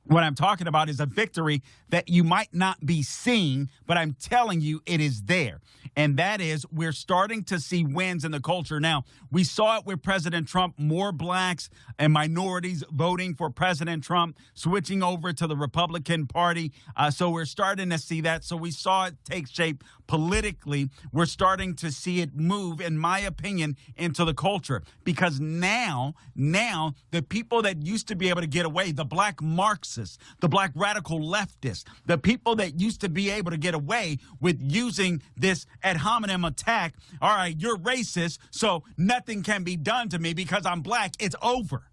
What I'm talking about is a victory that you might not be seeing, but I'm telling you it is there. And that is we're starting to see wins in the culture. Now, we saw it with President Trump, more blacks and minorities voting for President Trump, switching over to the Republican Party. So we're starting to see that. So we saw it take shape politically. We're starting to see it move, in my opinion, into the culture. Because now the people that used to be able to get away, the black Marxists, the black radical leftists, the people that used to be able to get away with using this ad hominem attack, all right, you're racist, so nothing can be done to me because I'm black, it's over.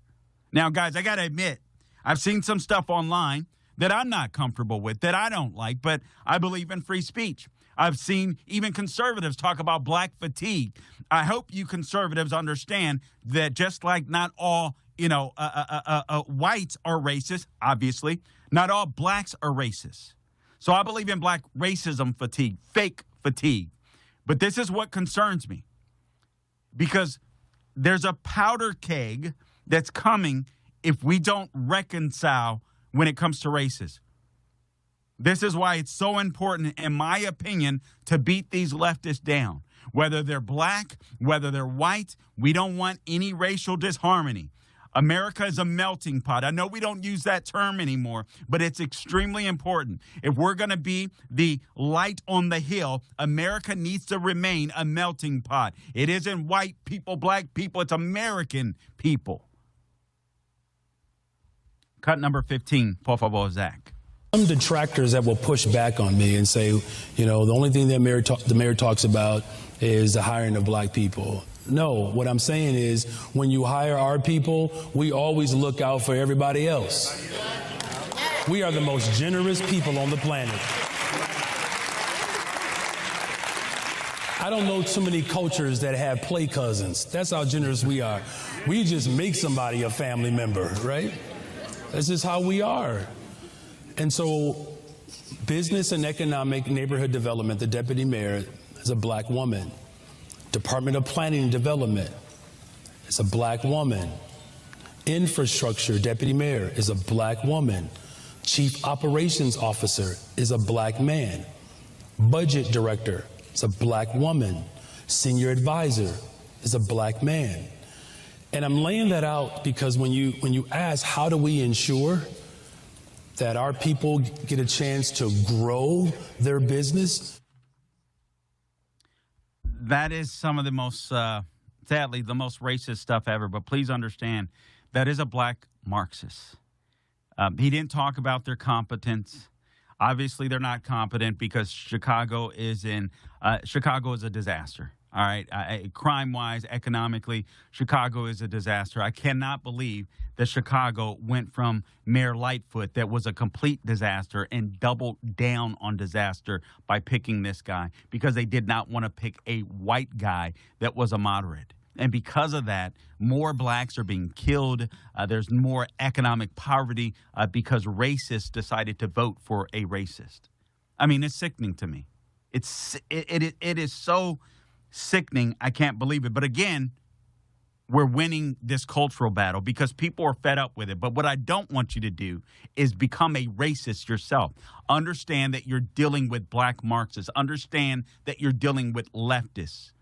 Now, guys, I got to admit, I've seen some stuff online that I'm not comfortable with, that I don't like, but I believe in free speech. I've seen even conservatives talk about black fatigue. I hope you conservatives understand that just like not all whites are racist, obviously, not all blacks are racist. So I believe in black racism fatigue, fake fatigue. But this is what concerns me, because there's a powder keg that's coming if we don't reconcile when it comes to racism. This is why it's so important, in my opinion, to beat these leftists down. Whether they're black, whether they're white, we don't want any racial disharmony. America is a melting pot. I know we don't use that term anymore, but it's extremely important. If we're going to be the light on the hill, America needs to remain a melting pot. It isn't white people, black people, it's American people. Cut number 15, por favor, Zach. Some detractors that will push back on me and say, the only thing that the mayor talks about is the hiring of black people. No, what I'm saying is when you hire our people, we always look out for everybody else. We are the most generous people on the planet. I don't know too many cultures that have play cousins. That's how generous we are. We just make somebody a family member, right? That's just how we are. And so business and economic neighborhood development, the deputy mayor is a black woman. Department of Planning and Development is a black woman. Infrastructure deputy mayor is a black woman. Chief Operations Officer is a black man. Budget director is a black woman. Senior advisor is a black man. And I'm laying that out because when you ask how do we ensure that our people get a chance to grow their business, that is some of the most, sadly, the most racist stuff ever. But please understand, that is a black Marxist. He didn't talk about their competence. Obviously, they're not competent because Chicago is a disaster. All right. Crime-wise, economically, Chicago is a disaster. I cannot believe that Chicago went from Mayor Lightfoot, that was a complete disaster, and doubled down on disaster by picking this guy because they did not want to pick a white guy that was a moderate. And because of that, more blacks are being killed. There's more economic poverty because racists decided to vote for a racist. I mean, it's sickening to me. It is so sickening. I can't believe it. But again, we're winning this cultural battle because people are fed up with it. But what I don't want you to do is become a racist yourself. Understand that you're dealing with black Marxists. Understand that you're dealing with leftists.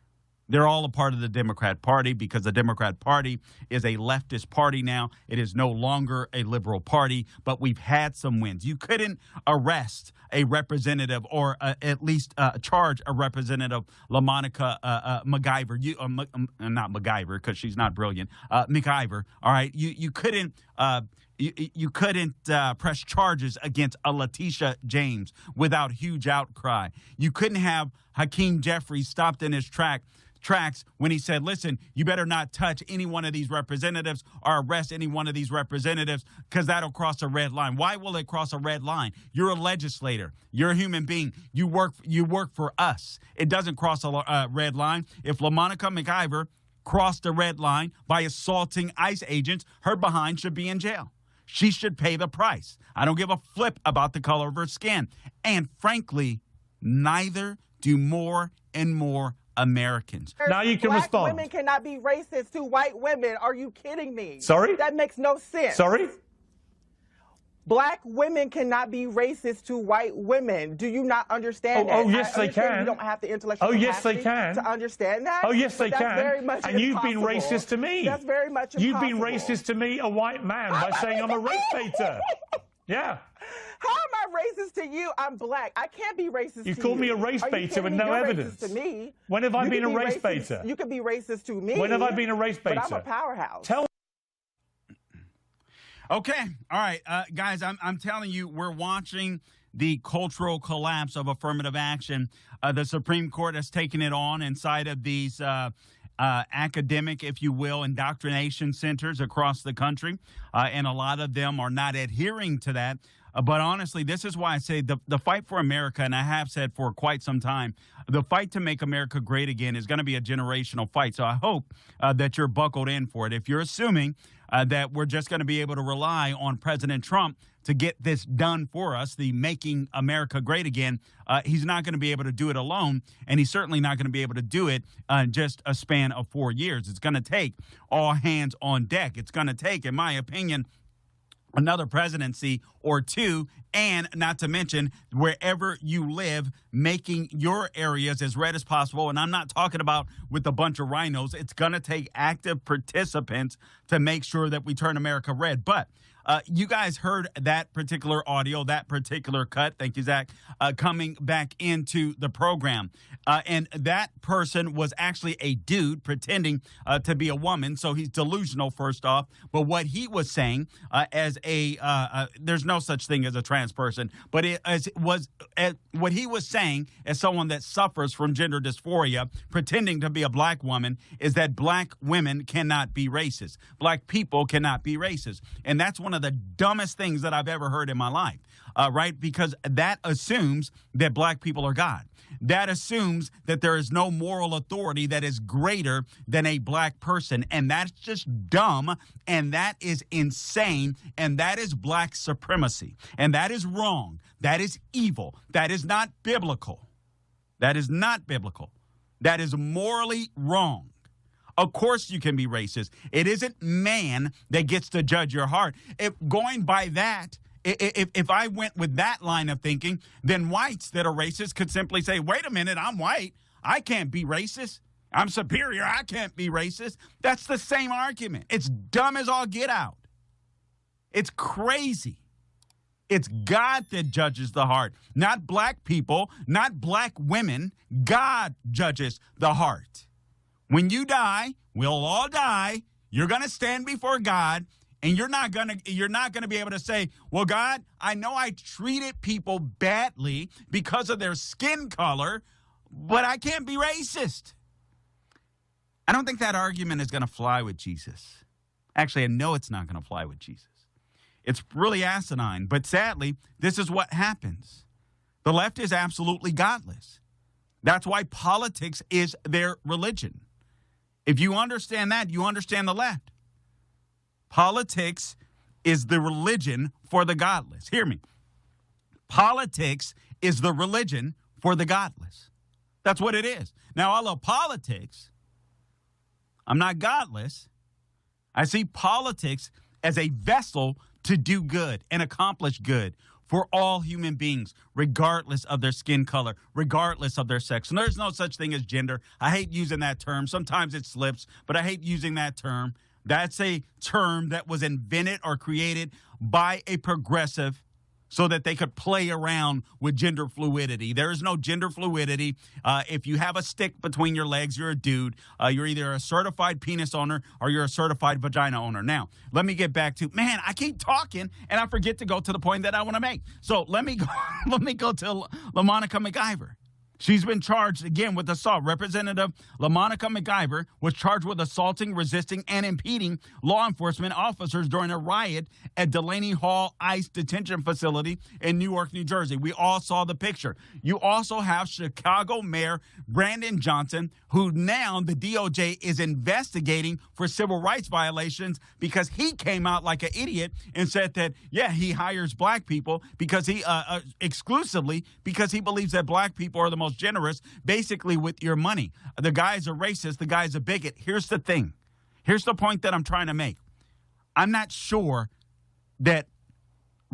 They're all a part of the Democrat Party because the Democrat Party is a leftist party now. It is no longer a liberal party, but we've had some wins. You couldn't arrest a representative or at least charge a representative, LaMonica MacIver. Not MacGyver because she's not brilliant. MacIver, all right? You couldn't press charges against a Letitia James without huge outcry. You couldn't have Hakeem Jeffries stopped in his tracks when he said, listen, you better not touch any one of these representatives or arrest any one of these representatives because that'll cross a red line. Why will it cross a red line? You're a legislator. You're a human being. You work for us. It doesn't cross a red line. If LaMonica MacIver crossed the red line by assaulting ICE agents, her behind should be in jail. She should pay the price. I don't give a flip about the color of her skin. And frankly, neither do more and more Americans. Now you can respond. Black women cannot be racist to white women. Are you kidding me? Sorry? That makes no sense. Sorry? Black women cannot be racist to white women. Do you not understand that? Oh, yes, they can. You don't have the intellectual capacity to understand that. Oh, yes, they can. Very much and you've been racist to me. That's very much You've impossible. been racist to me, a white man, by saying I'm a race baiter. Yeah. How am I racist to you? I'm black. I can't be racist to you. You called me a race baiter with no evidence. To me. When have I been a race baiter? You can be racist to me. When have I been a race baiter? But I'm a powerhouse. Tell Okay. All right. Guys, I'm telling you, we're watching the cultural collapse of affirmative action. The Supreme Court has taken it on inside of these academic, if you will, indoctrination centers across the country. And a lot of them are not adhering to that. But honestly, this is why I say the fight for America, and I have said for quite some time, the fight to make America great again is going to be a generational fight. So I hope that you're buckled in for it. If you're assuming that we're just going to be able to rely on President Trump to get this done for us, the making America great again, he's not going to be able to do it alone, and he's certainly not going to be able to do it in just a span of 4 years. It's going to take all hands on deck. It's going to take, in my opinion, another presidency or two, and not to mention wherever you live, making your areas as red as possible. And I'm not talking about with a bunch of rhinos. It's going to take active participants to make sure that we turn America red. But you guys heard that particular audio, that particular cut. Thank you, Zach, coming back into the program. And that person was actually a dude pretending to be a woman. So he's delusional, first off. But what he was saying as there's no such thing as a trans person, but what he was saying as someone that suffers from gender dysphoria, pretending to be a black woman, is that black women cannot be racist. Black people cannot be racist. And that's one of the dumbest things that I've ever heard in my life, right? Because that assumes that black people are God. That assumes that there is no moral authority that is greater than a black person. And that's just dumb. And that is insane. And that is black supremacy. And that is wrong. That is evil. That is not biblical. That is not biblical. That is morally wrong. Of course you can be racist. It isn't man that gets to judge your heart. If going by that, if I went with that line of thinking, then whites that are racist could simply say, wait a minute, I'm white. I can't be racist. I'm superior. I can't be racist. That's the same argument. It's dumb as all get out. It's crazy. It's God that judges the heart, not black people, not black women. God judges the heart. When you die, we'll all die. You're going to stand before God, and you're not going to be able to say, well, God, I know I treated people badly because of their skin color, but I can't be racist. I don't think that argument is going to fly with Jesus. Actually, I know it's not going to fly with Jesus. It's really asinine, but sadly, this is what happens. The left is absolutely godless. That's why politics is their religion. If you understand that, you understand the left. Politics is the religion for the godless. Hear me. Politics is the religion for the godless. That's what it is. Now, I love politics. I'm not godless. I see politics as a vessel to do good and accomplish good for all human beings, regardless of their skin color, regardless of their sex. And there's no such thing as gender. I hate using that term. Sometimes it slips, but I hate using that term. That's a term that was invented or created by a progressive so that they could play around with gender fluidity. There is no gender fluidity. If you have a stick between your legs, you're a dude. You're either a certified penis owner or you're a certified vagina owner. Now, let me get back to, man, I keep talking and I forget to go to the point that I want to make. So let me go to LaMonica McIver. She's been charged again with assault. Representative LaMonica McIver was charged with assaulting, resisting, and impeding law enforcement officers during a riot at Delaney Hall ICE detention facility in Newark, New Jersey. We all saw the picture. You also have Chicago Mayor Brandon Johnson, who now the DOJ is investigating for civil rights violations because he came out like an idiot and said that, yeah, he hires black people because he exclusively because he believes that black people are the most generous, basically, with your money. The guy's a racist. The guy's a bigot. Here's the thing. Here's the point that I'm trying to make. I'm not sure that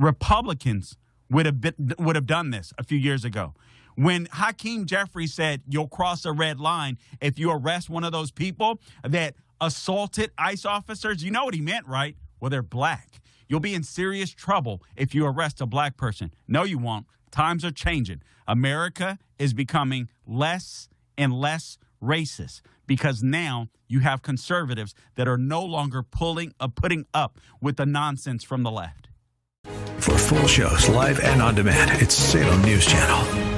Republicans would have done this a few years ago. When Hakeem Jeffries said you'll cross a red line if you arrest one of those people that assaulted ICE officers, you know what he meant, right? Well, they're black. You'll be in serious trouble if you arrest a black person. No, you won't. Times are changing. America is becoming less and less racist because now you have conservatives that are no longer putting up with the nonsense from the left. For full shows, live and on demand, it's Salem News Channel.